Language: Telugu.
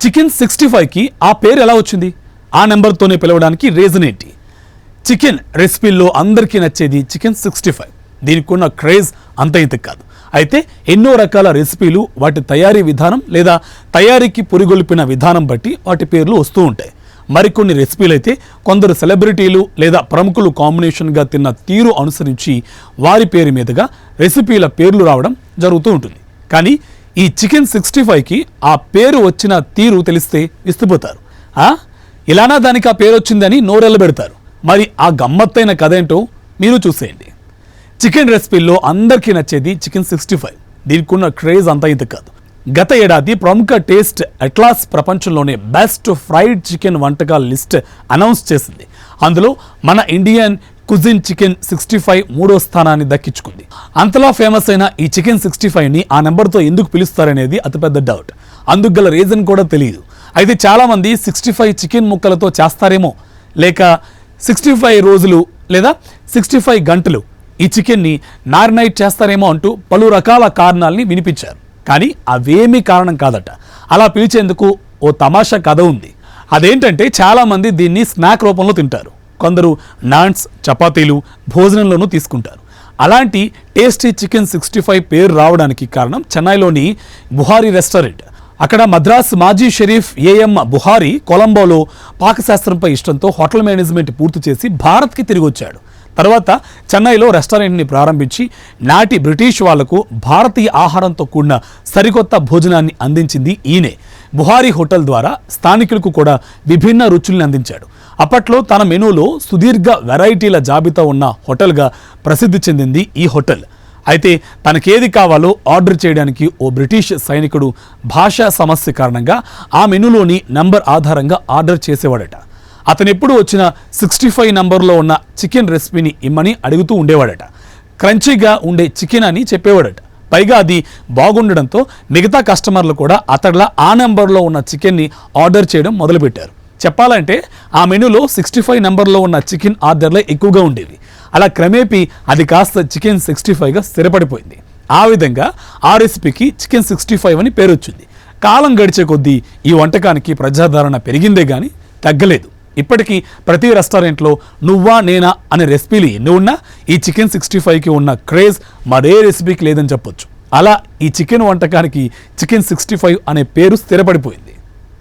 చికెన్ 65కి ఆ పేరు ఎలా వచ్చింది? ఆ నెంబర్తోనే పిలవడానికి రీజన్ ఏంటి? చికెన్ రెసిపీల్లో అందరికీ నచ్చేది చికెన్ 65. దీనికి ఉన్న క్రేజ్ అంత ఇంత కాదు. అయితే ఎన్నో రకాల రెసిపీలు వాటి తయారీ విధానం లేదా తయారీకి పురిగొల్పిన విధానం బట్టి వాటి పేర్లు వస్తూ ఉంటాయి. మరికొన్ని రెసిపీలు అయితే కొందరు సెలబ్రిటీలు లేదా ప్రముఖులు కాంబినేషన్గా తిన్న తీరు అనుసరించి వారి పేరు మీదుగా రెసిపీల పేర్లు రావడం జరుగుతూ ఉంటుంది. కానీ ఈ చికెన్ 65కి ఆ పేరు వచ్చిన తీరు తెలిస్తే విస్తుపోతారు. ఇలానా దానికి ఆ పేరు వచ్చిందని నోరెళ్ళబెడతారు. మరి ఆ గమ్మత్తైన కథ ఏంటో మీరు చూసేయండి. చికెన్ రెసిపీల్లో అందరికీ నచ్చేది చికెన్ 65. దీనికి ఉన్న క్రేజ్ అంతా ఇంత కాదు. గత ఏడాది ప్రముఖ టేస్ట్ అట్లాస్ ప్రపంచంలోనే బెస్ట్ ఫ్రైడ్ చికెన్ వంటకాల లిస్ట్ అనౌన్స్ చేసింది. అందులో మన ఇండియన్ కుజిన్ చికెన్ 65 3వ స్థానాన్ని దక్కించుకుంది. అంతలా ఫేమస్ అయిన ఈ చికెన్ 65ని ఆ నెంబర్తో ఎందుకు పిలుస్తారనేది అతిపెద్ద డౌట్. అందుకు గల రీజన్ కూడా తెలియదు. అయితే చాలామంది 65 చికెన్ ముక్కలతో చేస్తారేమో, లేక 65 రోజులు లేదా 65 గంటలు ఈ చికెన్ని మ్యారినేట్ చేస్తారేమో అంటూ పలు రకాల కారణాలని వినిపించారు. కానీ అవేమీ కారణం కాదట. అలా పిలిచేందుకు ఓ తమాషా కథ ఉంది. అదేంటంటే చాలామంది దీన్ని స్నాక్ రూపంలో తింటారు. కొందరు నాన్స్, చపాతీలు భోజనంలోనూ తీసుకుంటారు. అలాంటి టేస్టీ చికెన్ 65 పేరు రావడానికి కారణం చెన్నైలోని బుహారీ రెస్టారెంట్. అక్కడ మద్రాస్ మాజీ షరీఫ్ ఏఎం బుహారీ కొలంబోలో పాకశాస్త్రంపై ఇష్టంతో హోటల్ మేనేజ్మెంట్ పూర్తి చేసి భారత్కి తిరిగి వచ్చాడు. తర్వాత చెన్నైలో రెస్టారెంట్ని ప్రారంభించి నాటి బ్రిటిష్ వాళ్లకు భారతీయ ఆహారంతో కూడిన సరికొత్త భోజనాన్ని అందించింది ఈయనే. బుహారీ హోటల్ ద్వారా స్థానికులకు కూడా విభిన్న రుచుల్ని అందించాడు. అప్పట్లో తన మెనూలో సుదీర్ఘ వెరైటీల జాబితా ఉన్న హోటల్గా ప్రసిద్ధి చెందింది ఈ హోటల్. అయితే తనకేది కావాలో ఆర్డర్ చేయడానికి ఓ బ్రిటిష్ సైనికుడు భాషా సమస్య కారణంగా ఆ మెనూలోని నంబర్ ఆధారంగా ఆర్డర్ చేసేవాడట. అతనెప్పుడు వచ్చిన 65 నంబర్లో ఉన్న చికెన్ రెసిపీని ఇమ్మని అడుగుతూ ఉండేవాడట. క్రంచీగా ఉండే చికెన్ అని చెప్పేవాడట. పైగా అది బాగుండడంతో మిగతా కస్టమర్లు కూడా అతడ్లా ఆ నెంబర్లో ఉన్న చికెన్ని ఆర్డర్ చేయడం మొదలుపెట్టారు. చెప్పాలంటే ఆ మెనూలో 65 నెంబర్లో ఉన్న చికెన్ ఆర్డర్లే ఎక్కువగా ఉండేవి. అలా క్రమేపీ అది కాస్త చికెన్ 65గా స్థిరపడిపోయింది. ఆ విధంగా ఆ రెసిపీకి చికెన్ 65 అని పేరు వచ్చింది. కాలం గడిచే కొద్దీ ఈ వంటకానికి ప్రజాదరణ పెరిగిందే కానీ తగ్గలేదు. ఇప్పటికీ ప్రతి రెస్టారెంట్లో నువ్వా నేనా అనే రెసిపీలు ఎన్ని ఉన్నా ఈ చికెన్ 65కి ఉన్న క్రేజ్ మరే రెసిపీకి లేదని చెప్పొచ్చు. అలా ఈ చికెన్ వంటకానికి చికెన్ 65 అనే పేరు స్థిరపడిపోయింది.